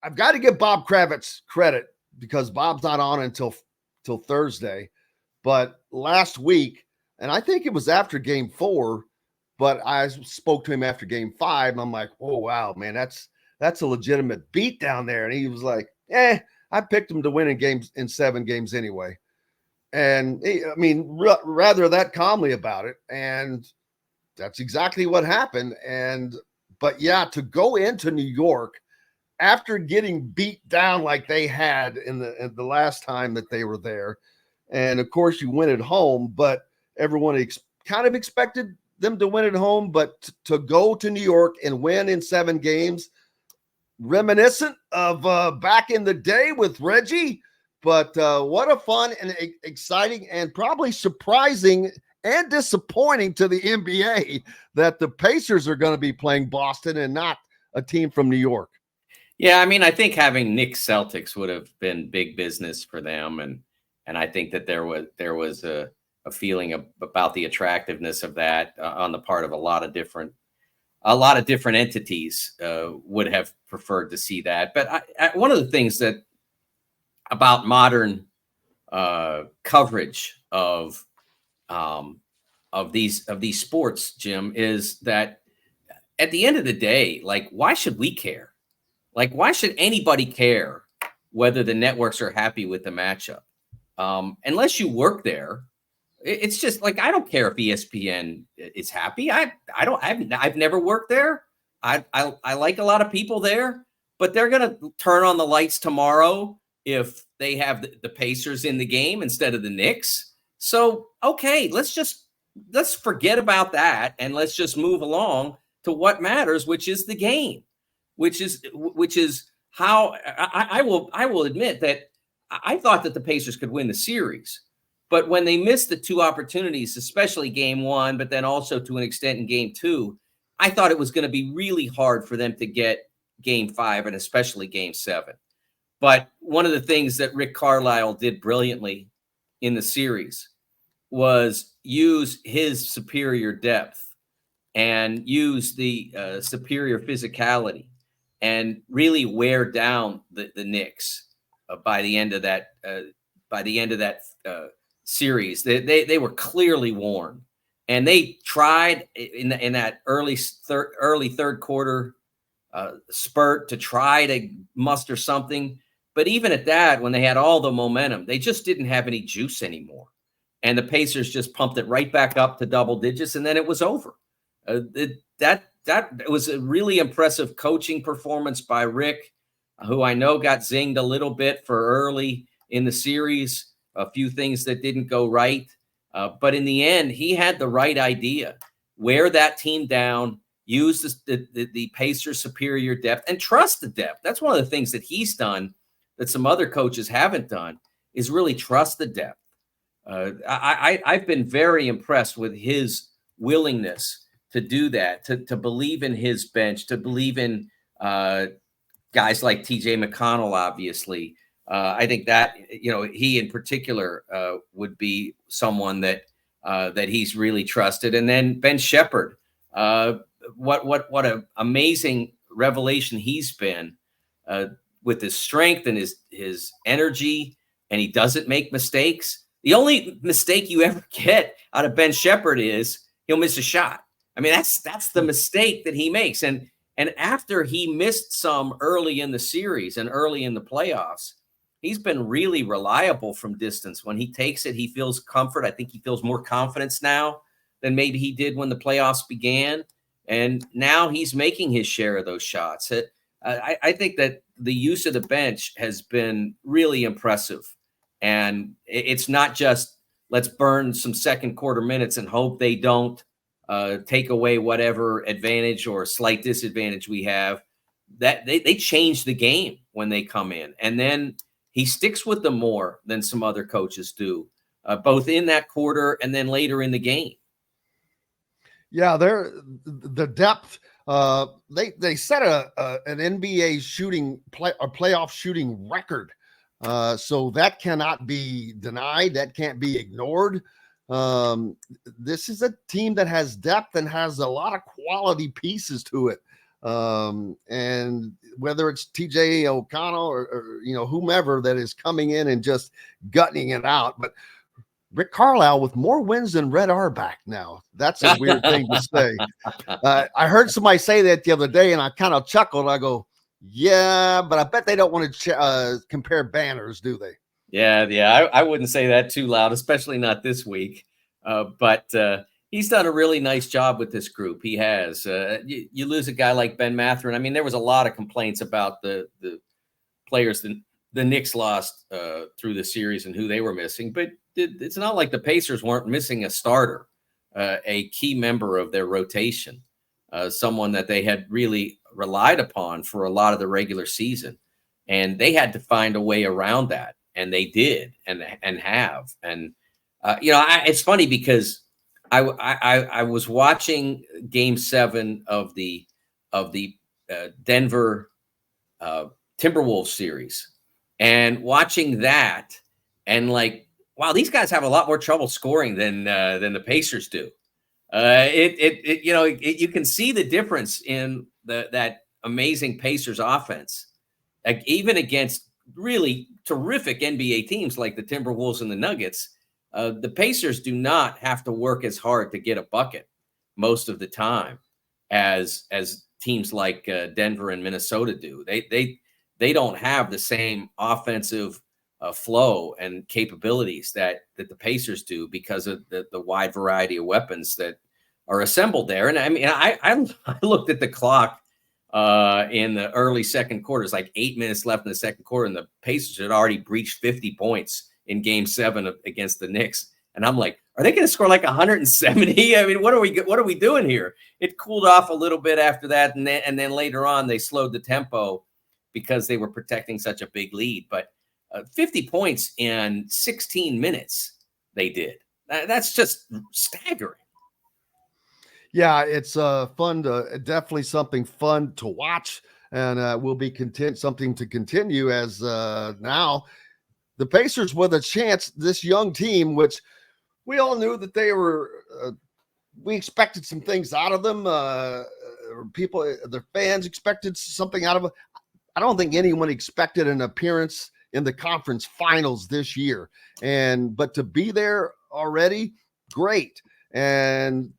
I've got to give Bob Kravitz credit because Bob's not on until Thursday. But last week, and I think it was after Game 4, but I spoke to him after Game 5, and I'm like, oh wow, man, that's a legitimate beat down there. And he was like, I picked him to win in 7 games anyway. And I mean, rather that calmly about it. And that's exactly what happened. But yeah, to go into New York after getting beat down like they had in the last time that they were there, and of course you win at home, but everyone kind of expected them to win at home, but to go to New York and win in 7 games, reminiscent of back in the day with Reggie. But what a fun and exciting and probably surprising and disappointing to the NBA that the Pacers are going to be playing Boston and not a team from New York. Yeah, I mean, I think having Knicks Celtics would have been big business for them, and I think that there was a feeling about the attractiveness of that on the part of a lot of different entities would have preferred to see that. But one of the things that about modern coverage of these sports, Jim, is that at the end of the day, like, why should we care? Like, why should anybody care whether the networks are happy with the matchup? Unless you work there, it's just like, I don't care if ESPN is happy. I've never worked there. I like a lot of people there, but they're going to turn on the lights tomorrow if they have the Pacers in the game instead of the Knicks. So, okay, let's forget about that and let's just move along to what matters, which is the game, which is how I will admit that I thought that the Pacers could win the series, but when they missed the 2 opportunities, especially Game 1, but then also to an extent in Game 2, I thought it was going to be really hard for them to get Game 5 and especially Game 7. But one of the things that Rick Carlisle did brilliantly in the series was use his superior depth and use the superior physicality and really wear down the Knicks by the end of that series. They were clearly worn, and they tried in that early third quarter spurt to try to muster something. But even at that, when they had all the momentum, they just didn't have any juice anymore. And the Pacers just pumped it right back up to double digits, and then it was over. That was a really impressive coaching performance by Rick, who I know got zinged a little bit for early in the series, a few things that didn't go right. But in the end, he had the right idea. Wear that team down, use the Pacers' superior depth, and trust the depth. That's one of the things that he's done that some other coaches haven't done, is really trust the depth. I've been very impressed with his willingness to do that, to believe in his bench, to believe in guys like TJ McConnell, obviously. I think that, he in particular would be someone that he's really trusted. And then Ben Shepherd, what an amazing revelation he's been with his strength and his energy, and he doesn't make mistakes. The only mistake you ever get out of Ben Shepherd is he'll miss a shot. I mean, that's the mistake that he makes. And after he missed some early in the series and early in the playoffs, he's been really reliable from distance. When he takes it, he feels comfort. I think he feels more confidence now than maybe he did when the playoffs began. And now he's making his share of those shots. I think that the use of the bench has been really impressive. And it's not just let's burn some second quarter minutes and hope they don't take away whatever advantage or slight disadvantage we have. That they change the game when they come in. And then he sticks with them more than some other coaches do, both in that quarter and then later in the game. Yeah, the depth. They set an NBA playoff shooting record. So that cannot be denied. That can't be ignored. This is a team that has depth and has a lot of quality pieces to it. And whether it's TJ O'Connell or whomever that is coming in and just gutting it out. But Rick Carlisle with more wins than Red Auerbach now. That's a weird thing to say. I heard somebody say that the other day, and I kind of chuckled. I go, yeah, but I bet they don't want to compare banners, do they? Yeah. I wouldn't say that too loud, especially not this week. But he's done a really nice job with this group. He has. You lose a guy like Ben Mathurin. I mean, there was a lot of complaints about the players the Knicks lost through the series and who they were missing. But it's not like the Pacers weren't missing a starter, a key member of their rotation, someone that they had really relied upon for a lot of the regular season. And they had to find a way around that. And they did and have. And, it's funny because I was watching Game 7 of the Denver Timberwolves series and watching that and like, wow, these guys have a lot more trouble scoring than the Pacers do. You can see the difference in that amazing Pacers offense, like even against really terrific NBA teams like the Timberwolves and the Nuggets. The Pacers do not have to work as hard to get a bucket most of the time as teams like Denver and Minnesota do. They don't have the same offensive flow and capabilities that the Pacers do because of the wide variety of weapons that are assembled there. And I mean, I looked at the clock in the early second quarter. It's like 8 minutes left in the second quarter, and the Pacers had already breached 50 points in Game 7 against the Knicks. And I'm like, are they going to score like 170? I mean, what are we doing here? It cooled off a little bit after that, and then later on they slowed the tempo because they were protecting such a big lead. But 50 points in 16 minutes they did. That's just staggering. Yeah, it's definitely something fun to watch, and will be something to continue as now the Pacers with a chance, this young team, which we all knew that they were, we expected some things out of them. Their fans expected something out of them. I don't think anyone expected an appearance in the conference finals this year. But to be there already, great. And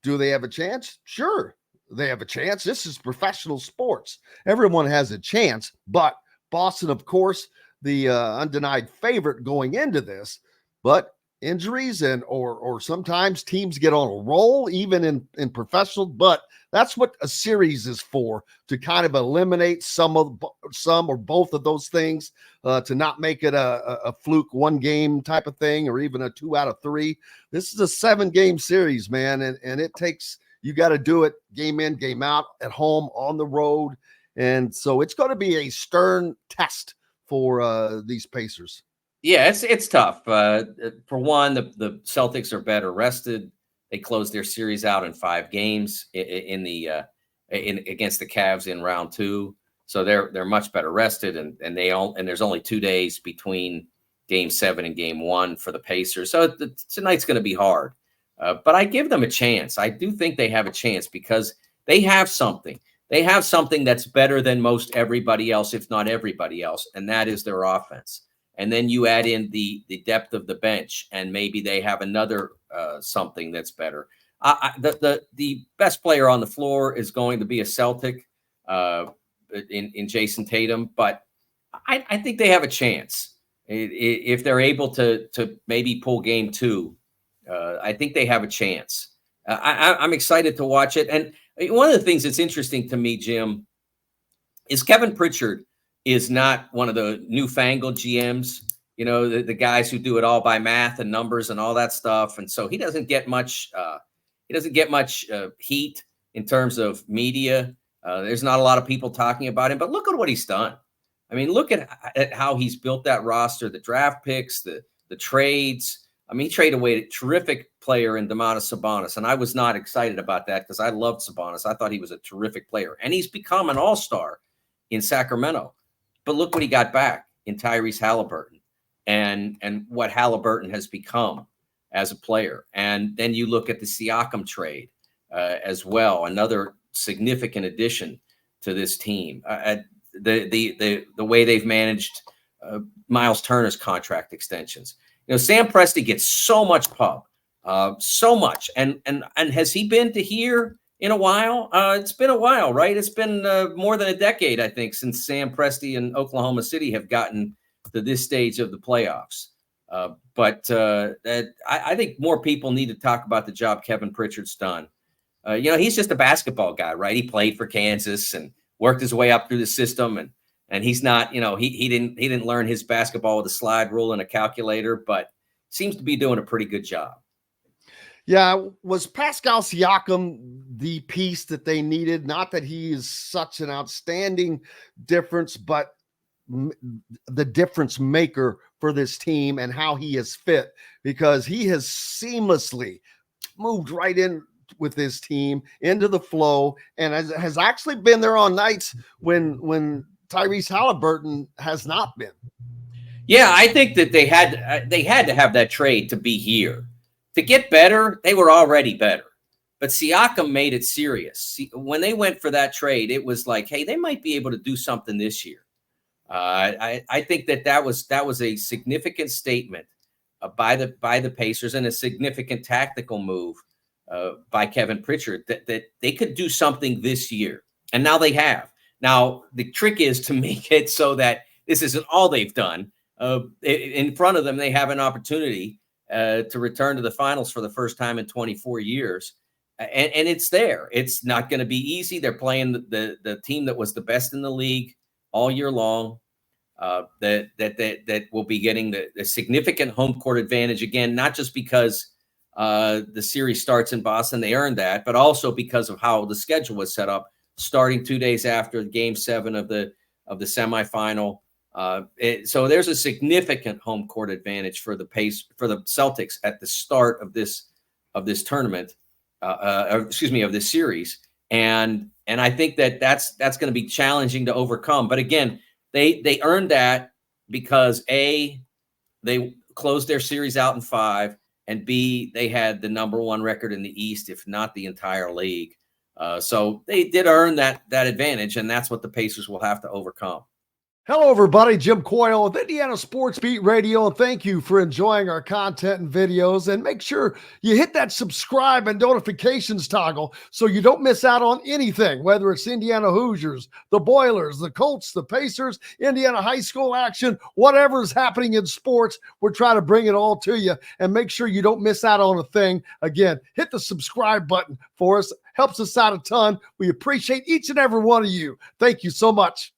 do they have a chance? Sure, they have a chance. This is professional sports. Everyone has a chance, but Boston, of course, the undenied favorite going into this, but injuries or sometimes teams get on a roll, even in professional, but that's what a series is for, to kind of eliminate some or both of those things, to not make it a fluke one game type of thing, or even a 2 out of 3. This is a 7-game series, man. And it takes, you got to do it game in, game out, at home, on the road. And so it's going to be a stern test for these Pacers. Yeah, it's tough. For one, the Celtics are better rested. They closed their series out in 5 games against the Cavs in round 2, so they're much better rested, and there's only 2 days between Game 7 and Game 1 for the Pacers. So tonight's going to be hard, but I give them a chance. I do think they have a chance because they have something. They have something that's better than most everybody else, if not everybody else, and that is their offense. And then you add in the depth of the bench, and maybe they have another something that's better. The best player on the floor is going to be a Celtic in Jason Tatum, but I think they have a chance if they're able to maybe pull Game 2. I think they have a chance. I'm excited to watch it. And one of the things that's interesting to me, Jim, is Kevin Pritchard is not one of the newfangled GMs, the guys who do it all by math and numbers and all that stuff. And so he doesn't get much heat in terms of media. There's not a lot of people talking about him, but look at what he's done. I mean, look at how he's built that roster, the draft picks, the trades. I mean, he traded away a terrific player in Domantas Sabonis, and I was not excited about that because I loved Sabonis. I thought he was a terrific player, and he's become an all-star in Sacramento. But look what he got back in Tyrese Halliburton and what Halliburton has become as a player. And then you look at the Siakam trade as well, another significant addition to this team. The way they've managed Miles Turner's contract extensions. Sam Presti gets so much pub, so much. And has he been to here in a while? It's been a while, right? It's been more than a decade, I think, since Sam Presti and Oklahoma City have gotten to this stage of the playoffs. But I think more people need to talk about the job Kevin Pritchard's done. He's just a basketball guy, right? He played for Kansas and worked his way up through the system, and he's not, he didn't learn his basketball with a slide rule and a calculator, but seems to be doing a pretty good job. Yeah, was Pascal Siakam the piece that they needed? Not that he is such an outstanding difference, but the difference maker for this team and how he has fit, because he has seamlessly moved right in with his team into the flow, and has actually been there on nights when Tyrese Halliburton has not been. Yeah, I think that they had to have that trade to be here. To get better, they were already better. But Siakam made it serious. When they went for that trade, it was like, hey, they might be able to do something this year. I think that was a significant statement by the Pacers, and a significant tactical move by Kevin Pritchard that they could do something this year. And now they have. Now, the trick is to make it so that this isn't all they've done. In front of them, they have an opportunity to return to the finals for the first time in 24 years. And it's there. It's not going to be easy. They're playing the team that was the best in the league all year long. That will be getting the significant home court advantage again, not just because the series starts in Boston, they earned that, but also because of how the schedule was set up, starting 2 days after Game 7 of the semifinal. So there's a significant home court advantage for the Celtics at the start of this tournament, of this series, and I think that's going to be challenging to overcome. But again, they earned that because A, they closed their series out in 5, and B, they had the #1 record in the East, if not the entire league. So they did earn that advantage, and that's what the Pacers will have to overcome. Hello, everybody. Jim Coyle with Indiana Sports Beat Radio, and thank you for enjoying our content and videos. And make sure you hit that subscribe and notifications toggle so you don't miss out on anything, whether it's Indiana Hoosiers, the Boilers, the Colts, the Pacers, Indiana high school action, whatever's happening in sports. We're trying to bring it all to you, and make sure you don't miss out on a thing. Again, hit the subscribe button for us. Helps us out a ton. We appreciate each and every one of you. Thank you so much.